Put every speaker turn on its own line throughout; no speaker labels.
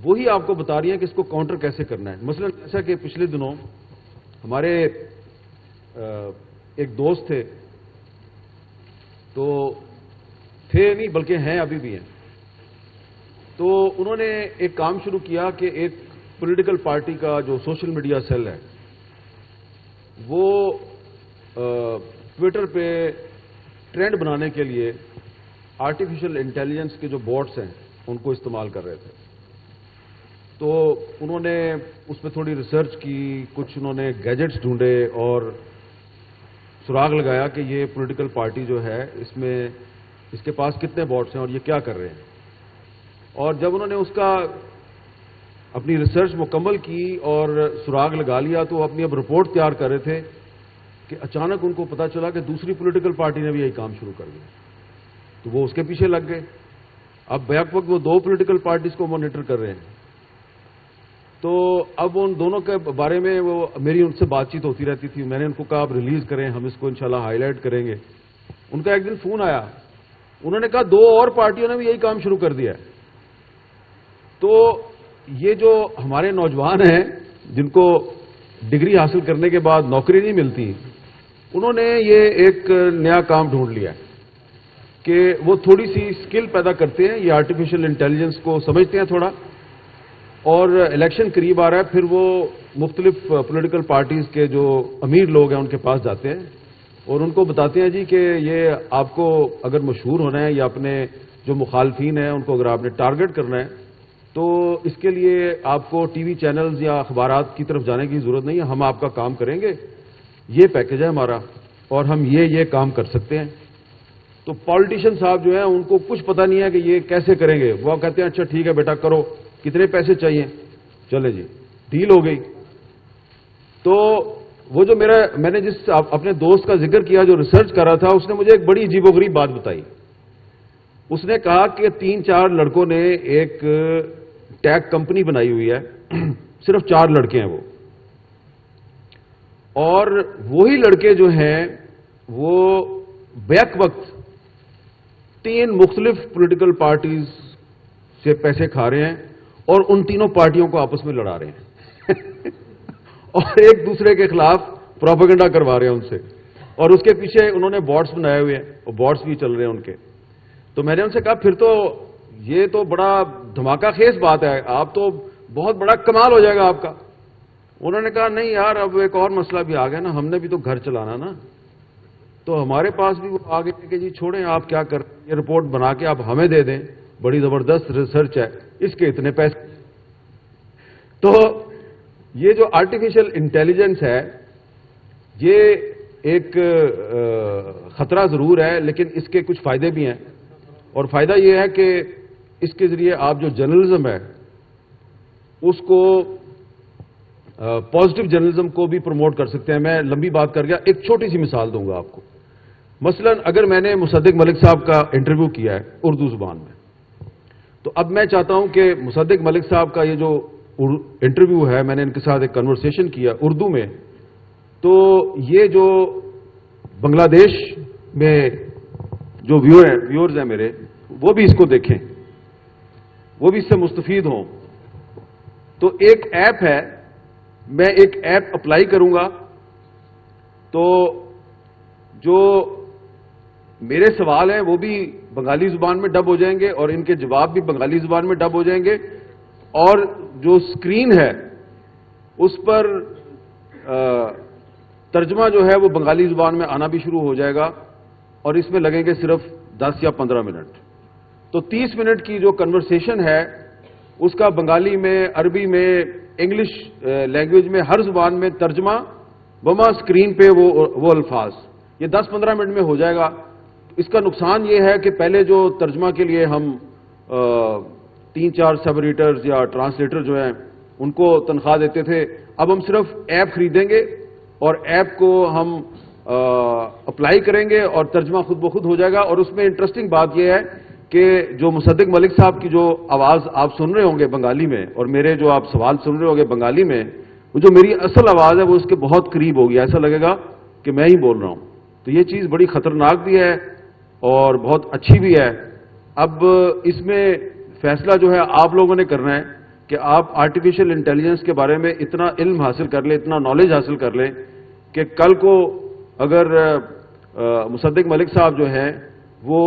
وہی آپ کو بتا رہی ہیں کہ اس کو کاؤنٹر کیسے کرنا ہے. مثلا جیسا کہ پچھلے دنوں ہمارے ایک دوست تھے، تو تھے نہیں بلکہ ہیں، ابھی بھی ہیں. تو انہوں نے ایک کام شروع کیا کہ ایک پولیٹیکل پارٹی کا جو سوشل میڈیا سیل ہے وہ ٹویٹر پہ ٹرینڈ بنانے کے لیے آرٹیفیشل انٹیلیجنس کے جو بوٹس ہیں ان کو استعمال کر رہے تھے. تو انہوں نے اس پہ تھوڑی ریسرچ کی، کچھ انہوں نے گیجٹس ڈھونڈے اور سراغ لگایا کہ یہ پولیٹیکل پارٹی جو ہے اس کے پاس کتنے بوٹس ہیں اور یہ کیا کر رہے ہیں. اور جب انہوں نے اس کا اپنی ریسرچ مکمل کی اور سراغ لگا لیا تو وہ اپنی اب رپورٹ تیار کر رہے تھے کہ اچانک ان کو پتا چلا کہ دوسری پولیٹیکل پارٹی نے بھی یہی کام شروع کر دیا. تو وہ اس کے پیچھے لگ گئے. اب بیک وقت وہ 2 پولیٹیکل پارٹیز کو مانیٹر کر رہے ہیں. تو اب ان دونوں کے بارے میں وہ میری ان سے بات چیت ہوتی رہتی تھی. میں نے ان کو کہا آپ ریلیز کریں، ہم اس کو انشاءاللہ ہائی لائٹ کریں گے. ان کا ایک دن فون آیا، انہوں نے کہا 2 اور پارٹیوں نے بھی یہی کام شروع کر دیا ہے. تو یہ جو ہمارے نوجوان ہیں جن کو ڈگری حاصل کرنے کے بعد نوکری نہیں ملتی، انہوں نے یہ ایک نیا کام ڈھونڈ لیا کہ وہ تھوڑی سی اسکل پیدا کرتے ہیں. یہ آرٹیفیشل انٹیلیجنس کو سمجھتے ہیں تھوڑا، اور الیکشن قریب آ رہا ہے، پھر وہ مختلف پولیٹیکل پارٹیز کے جو امیر لوگ ہیں ان کے پاس جاتے ہیں اور ان کو بتاتے ہیں جی کہ یہ آپ کو اگر مشہور ہونا ہے یا اپنے جو مخالفین ہیں ان کو اگر آپ نے ٹارگٹ کرنا ہے تو اس کے لیے آپ کو ٹی وی چینلز یا اخبارات کی طرف جانے کی ضرورت نہیں ہے، ہم آپ کا کام کریں گے، یہ پیکج ہے ہمارا اور ہم یہ کام کر سکتے ہیں. تو پالیٹیشین صاحب جو ہیں ان کو کچھ پتہ نہیں ہے کہ یہ کیسے کریں گے. وہ کہتے ہیں اچھا ٹھیک ہے بیٹا کرو، کتنے پیسے چاہیے، چلے جی ڈیل ہو گئی. تو وہ جو میں نے جس اپنے دوست کا ذکر کیا جو ریسرچ کر رہا تھا، اس نے مجھے ایک بڑی عجیب و غریب بات بتائی. اس نے کہا کہ 3-4 لڑکوں نے ایک ٹیک کمپنی بنائی ہوئی ہے، صرف 4 لڑکے ہیں وہ، اور وہی لڑکے جو ہیں وہ بیک وقت 3 مختلف پولیٹیکل پارٹیز سے پیسے کھا رہے ہیں اور ان تینوں پارٹیوں کو آپس میں لڑا رہے ہیں اور ایک دوسرے کے خلاف پروپیگنڈا کروا رہے ہیں ان سے. اور اس کے پیچھے انہوں نے بوٹس بنائے ہوئے ہیں اور بوٹس بھی چل رہے ہیں ان کے. تو میں نے ان سے کہا پھر تو یہ تو بڑا دھماکہ خیز بات ہے، آپ تو بہت بڑا کمال ہو جائے گا آپ کا. انہوں نے کہا نہیں یار، اب ایک اور مسئلہ بھی آ گیا نا، ہم نے بھی تو گھر چلانا نا. تو ہمارے پاس بھی وہ آگے کہ جی چھوڑیں آپ کیا کر، یہ رپورٹ بنا کے آپ ہمیں دے دیں، بڑی زبردست ریسرچ ہے، اس کے اتنے پیسے. تو یہ جو آرٹیفیشل انٹیلیجنس ہے یہ ایک خطرہ ضرور ہے، لیکن اس کے کچھ فائدے بھی ہیں. اور فائدہ یہ ہے کہ اس کے ذریعے آپ جو جرنلزم ہے اس کو پازیٹیو جرنلزم کو بھی پروموٹ کر سکتے ہیں. میں لمبی بات کر گیا، ایک چھوٹی سی مثال دوں گا آپ کو. مثلا اگر میں نے مصدق ملک صاحب کا انٹرویو کیا ہے اردو زبان میں، تو اب میں چاہتا ہوں کہ مصدق ملک صاحب کا یہ جو انٹرویو ہے، میں نے ان کے ساتھ ایک کنورسیشن کیا اردو میں، تو یہ جو بنگلہ دیش میں جو ویورز ہیں میرے، وہ بھی اس کو دیکھیں، وہ بھی اس سے مستفید ہوں. تو ایک ایپ ہے، میں ایک ایپ اپلائی کروں گا تو جو میرے سوال ہیں وہ بھی بنگالی زبان میں ڈب ہو جائیں گے اور ان کے جواب بھی بنگالی زبان میں ڈب ہو جائیں گے، اور جو سکرین ہے اس پر ترجمہ جو ہے وہ بنگالی زبان میں آنا بھی شروع ہو جائے گا، اور اس میں لگیں گے صرف 10 یا 15 منٹ. تو 30 منٹ کی جو کنورسیشن ہے اس کا بنگالی میں، عربی میں، انگلش لینگویج میں، ہر زبان میں ترجمہ وما سکرین پہ وہ الفاظ، یہ 10-15 منٹ میں ہو جائے گا. اس کا نقصان یہ ہے کہ پہلے جو ترجمہ کے لیے ہم 3-4 سب ایڈیٹرز یا ٹرانسلیٹر جو ہیں ان کو تنخواہ دیتے تھے، اب ہم صرف ایپ خریدیں گے اور ایپ کو ہم اپلائی کریں گے اور ترجمہ خود بخود ہو جائے گا. اور اس میں انٹرسٹنگ بات یہ ہے کہ جو مصدق ملک صاحب کی جو آواز آپ سن رہے ہوں گے بنگالی میں، اور میرے جو آپ سوال سن رہے ہوں گے بنگالی میں، وہ جو میری اصل آواز ہے وہ اس کے بہت قریب ہوگی، ایسا لگے گا کہ میں ہی بول رہا ہوں. تو یہ چیز بڑی خطرناک بھی ہے اور بہت اچھی بھی ہے. اب اس میں فیصلہ جو ہے آپ لوگوں نے کرنا ہے کہ آپ آرٹیفیشل انٹیلیجنس کے بارے میں اتنا علم حاصل کر لیں, اتنا نالج حاصل کر لیں کہ کل کو اگر مصدق ملک صاحب جو ہیں وہ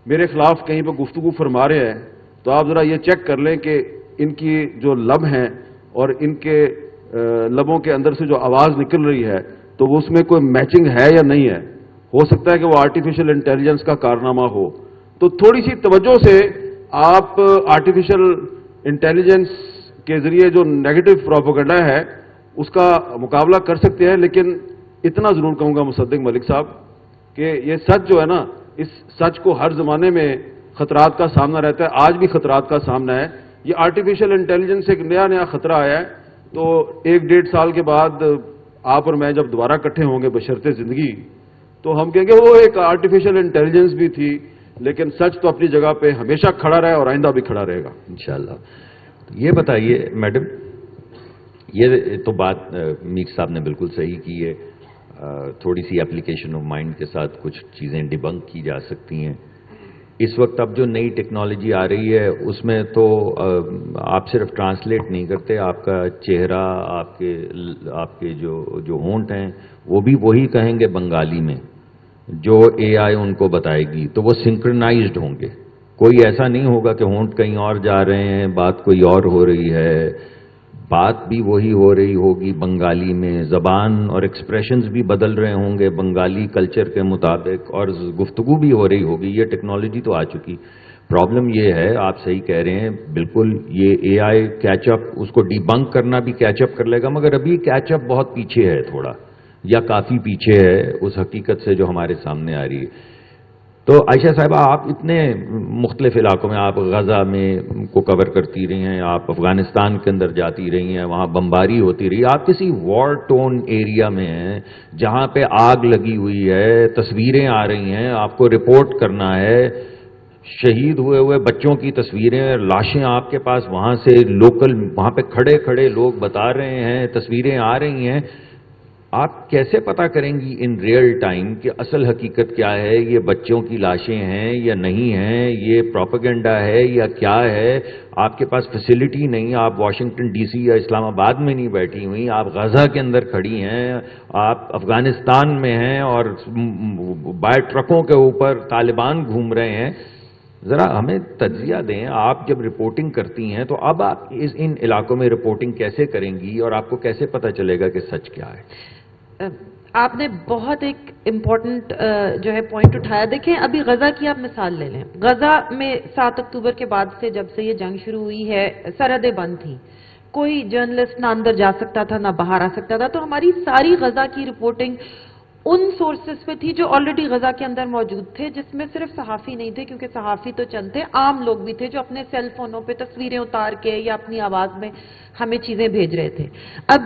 میرے خلاف کہیں پہ گفتگو فرما رہے ہیں تو آپ ذرا یہ چیک کر لیں کہ ان کی جو لب ہیں اور ان کے لبوں کے اندر سے جو آواز نکل رہی ہے تو وہ اس میں کوئی میچنگ ہے یا نہیں ہے. ہو سکتا ہے کہ وہ آرٹیفیشل انٹیلیجنس کا کارنامہ ہو. تو تھوڑی سی توجہ سے آپ آرٹیفیشل انٹیلیجنس کے ذریعے جو نیگیٹو پروپیگنڈا ہے اس کا مقابلہ کر سکتے ہیں. لیکن اتنا ضرور کہوں گا مصدق ملک صاحب کہ یہ سچ جو ہے نا, اس سچ کو ہر زمانے میں خطرات کا سامنا رہتا ہے, آج بھی خطرات کا سامنا ہے. یہ آرٹیفیشل انٹیلیجنس ایک نیا خطرہ آیا ہے, تو 1-1.5 سال کے بعد آپ اور میں جب دوبارہ اکٹھے ہوں گے بشرط زندگی تو ہم کہیں گے وہ ایک آرٹیفیشل انٹیلیجنس بھی تھی, لیکن سچ تو اپنی جگہ پہ ہمیشہ کھڑا رہے اور آئندہ بھی کھڑا رہے گا
انشاءاللہ. یہ بتائیے میڈم, یہ تو بات میر صاحب نے بالکل صحیح کی ہے, تھوڑی سی اپلیکیشن آف مائنڈ کے ساتھ کچھ چیزیں ڈیبنک کی جا سکتی ہیں. اس وقت اب جو نئی ٹیکنالوجی آ رہی ہے اس میں تو آپ صرف ٹرانسلیٹ نہیں کرتے, آپ کا چہرہ, آپ کے جو ہونٹ ہیں وہ بھی وہی کہیں گے بنگالی میں جو اے آئی ان کو بتائے گی, تو وہ سنکرنائزڈ ہوں گے. کوئی ایسا نہیں ہوگا کہ ہونٹ کہیں اور جا رہے ہیں, بات کوئی اور ہو رہی ہے, بات بھی وہی ہو رہی ہوگی بنگالی میں, زبان اور ایکسپریشنز بھی بدل رہے ہوں گے بنگالی کلچر کے مطابق, اور گفتگو بھی ہو رہی ہوگی. یہ ٹیکنالوجی تو آ چکی. پرابلم یہ ہے, آپ صحیح کہہ رہے ہیں بالکل, یہ اے آئی کیچ اپ, اس کو ڈی بنک کرنا بھی کیچ اپ کر لے گا, مگر ابھی کیچ اپ بہت پیچھے ہے تھوڑا, یا کافی پیچھے ہے اس حقیقت سے جو ہمارے سامنے آ رہی ہے. تو عائشہ صاحبہ, آپ اتنے مختلف علاقوں میں, آپ غزہ میں کو کور کرتی رہی ہیں, آپ افغانستان کے اندر جاتی رہی ہیں, وہاں بمباری ہوتی رہی, آپ کسی وار ٹون ایریا میں ہیں جہاں پہ آگ لگی ہوئی ہے, تصویریں آ رہی ہیں, آپ کو رپورٹ کرنا ہے, شہید ہوئے بچوں کی تصویریں, لاشیں آپ کے پاس وہاں سے لوکل, وہاں پہ کھڑے کھڑے لوگ بتا رہے ہیں, تصویریں آ رہی ہیں. آپ کیسے پتہ کریں گی ان ریئل ٹائم کہ اصل حقیقت کیا ہے, یہ بچوں کی لاشیں ہیں یا نہیں ہیں, یہ پروپیگنڈا ہے یا کیا ہے؟ آپ کے پاس فیسلٹی نہیں, آپ واشنگٹن ڈی سی یا اسلام آباد میں نہیں بیٹھی ہوئی, آپ غزہ کے اندر کھڑی ہیں, آپ افغانستان میں ہیں اور بائے ٹرکوں کے اوپر طالبان گھوم رہے ہیں. ذرا ہمیں تجزیہ دیں, آپ جب رپورٹنگ کرتی ہیں تو اب آپ ان علاقوں میں رپورٹنگ کیسے کریں گی اور آپ کو کیسے پتہ چلے گا کہ سچ کیا ہے؟
آپ نے بہت ایک امپورٹنٹ جو ہے پوائنٹ اٹھایا. دیکھیں, ابھی غزہ کی آپ مثال لے لیں. غزہ میں 7 اکتوبر کے بعد سے جب سے یہ جنگ شروع ہوئی ہے, سرحدیں بند تھیں, کوئی جرنلسٹ نہ اندر جا سکتا تھا نہ باہر آ سکتا تھا. تو ہماری ساری غزہ کی رپورٹنگ ان سورسز پہ تھی جو آلریڈی غزہ کے اندر موجود تھے, جس میں صرف صحافی نہیں تھے, کیونکہ صحافی تو چند تھے, عام لوگ بھی تھے جو اپنے سیل فونوں پہ تصویریں اتار کے یا اپنی آواز میں ہمیں چیزیں بھیج رہے تھے. اب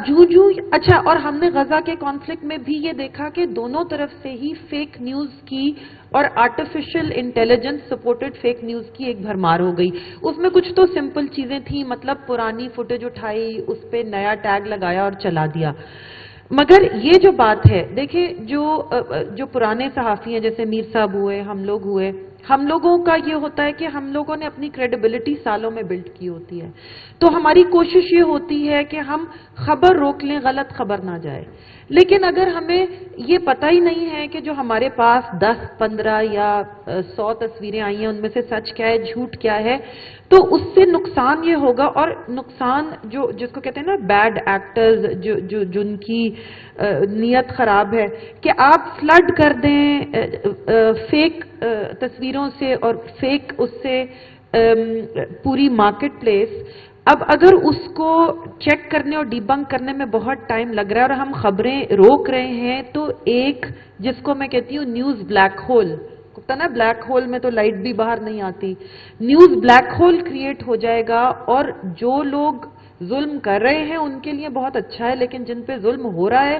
اچھا, اور ہم نے غزہ کے کانفلکٹ میں بھی یہ دیکھا کہ دونوں طرف سے ہی فیک نیوز کی اور artificial intelligence supported fake news کی ایک بھرمار ہو گئی. اس میں کچھ تو سمپل چیزیں تھیں, مطلب پرانی فوٹیج اٹھائی, اس پہ نیا ٹیگ لگایا اور چلا دیا. مگر یہ جو بات ہے, دیکھیں, جو پرانے صحافی ہیں جیسے میر صاحب ہوئے, ہم لوگ ہوئے, ہم لوگوں کا یہ ہوتا ہے کہ ہم لوگوں نے اپنی کریڈیبلٹی سالوں میں بلڈ کی ہوتی ہے. تو ہماری کوشش یہ ہوتی ہے کہ ہم خبر روک لیں, غلط خبر نہ جائے. لیکن اگر ہمیں یہ پتہ ہی نہیں ہے کہ جو ہمارے پاس 10, 15 یا 100 تصویریں آئی ہیں ان میں سے سچ کیا ہے, جھوٹ کیا ہے, تو اس سے نقصان یہ ہوگا. اور نقصان جس کو کہتے ہیں نا بیڈ ایکٹرز, جن کی نیت خراب ہے, کہ آپ فلڈ کر دیں فیک تصویروں سے اور فیک اس سے پوری مارکیٹ پلیس. اب اگر اس کو چیک کرنے اور ڈیبنک کرنے میں بہت ٹائم لگ رہا ہے اور ہم خبریں روک رہے ہیں, تو ایک جس کو میں کہتی ہوں نیوز بلیک ہول, ہوتا نا بلیک ہول میں تو لائٹ بھی باہر نہیں آتی, نیوز بلیک ہول کریٹ ہو جائے گا. اور جو لوگ ظلم کر رہے ہیں ان کے لیے بہت اچھا ہے, لیکن جن پہ ظلم ہو رہا ہے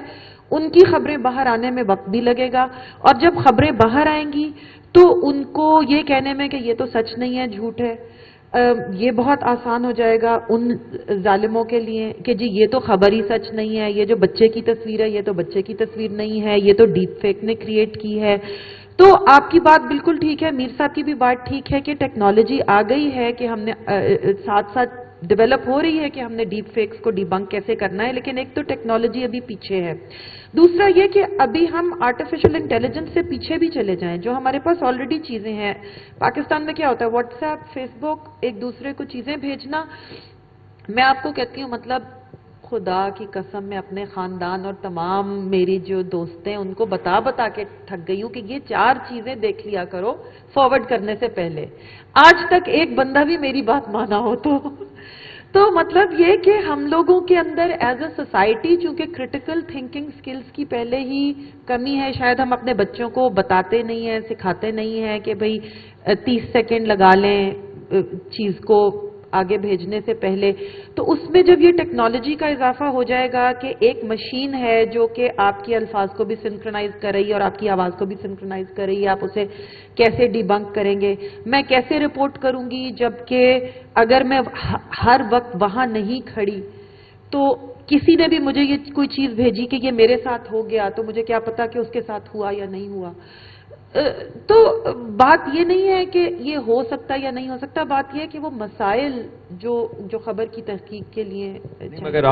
ان کی خبریں باہر آنے میں وقت بھی لگے گا. اور جب خبریں باہر آئیں گی تو ان کو یہ کہنے میں کہ یہ تو سچ نہیں ہے, جھوٹ ہے, یہ بہت آسان ہو جائے گا ان ظالموں کے لیے کہ جی یہ تو خبر ہی سچ نہیں ہے, یہ جو بچے کی تصویر ہے یہ تو بچے کی تصویر نہیں ہے, یہ تو ڈیپ فیک نے کریٹ کی ہے. تو آپ کی بات بالکل ٹھیک ہے، میر صاحب کی بھی بات ٹھیک ہے کہ ٹیکنالوجی آ گئی ہے کہ ہم نے ساتھ ساتھ ڈیولپ ہو رہی ہے کہ ہم نے ڈیپ فیکس کو ڈی بنک کیسے کرنا ہے، لیکن ایک تو ٹیکنالوجی ابھی پیچھے ہے، دوسرا یہ کہ ابھی ہم آرٹیفیشل انٹیلیجنس سے پیچھے بھی چلے جائیں، جو ہمارے پاس آلریڈی چیزیں ہیں۔ پاکستان میں کیا ہوتا ہے، واٹس ایپ، فیس بک، ایک دوسرے کو چیزیں بھیجنا، میں آپ کو کہتی ہوں مطلب خدا کی قسم میں اپنے خاندان اور تمام میری جو دوست ہیں ان کو بتا بتا کے تھک گئی ہوں کہ یہ 4 چیزیں دیکھ لیا کرو فارورڈ کرنے سے پہلے، آج تک ایک بندہ بھی میری بات مانا ہو تو مطلب یہ کہ ہم لوگوں کے اندر ایز اے سوسائٹی چونکہ کریٹیکل تھنکنگ سکلز کی پہلے ہی کمی ہے، شاید ہم اپنے بچوں کو بتاتے نہیں ہیں، سکھاتے نہیں ہیں کہ بھئی 30 سیکنڈ لگا لیں چیز کو آگے بھیجنے سے پہلے، تو اس میں جب یہ ٹیکنالوجی کا اضافہ ہو جائے گا کہ ایک مشین ہے جو کہ آپ کے الفاظ کو بھی سنکرونائز کر رہی ہے اور آپ کی آواز کو بھی سنکرونائز کر رہی ہے، آپ اسے کیسے ڈی بنک کریں گے، میں کیسے رپورٹ کروں گی جبکہ اگر میں ہر وقت وہاں نہیں کھڑی تو کسی نے بھی مجھے یہ کوئی چیز بھیجی کہ یہ میرے ساتھ ہو گیا تو مجھے کیا پتا کہ اس کے ساتھ ہوا یا نہیں ہوا۔ تو بات یہ نہیں ہے کہ یہ ہو سکتا یا نہیں ہو سکتا، بات یہ ہے کہ وہ مسائل جو خبر کی تحقیق کے لیے
مگر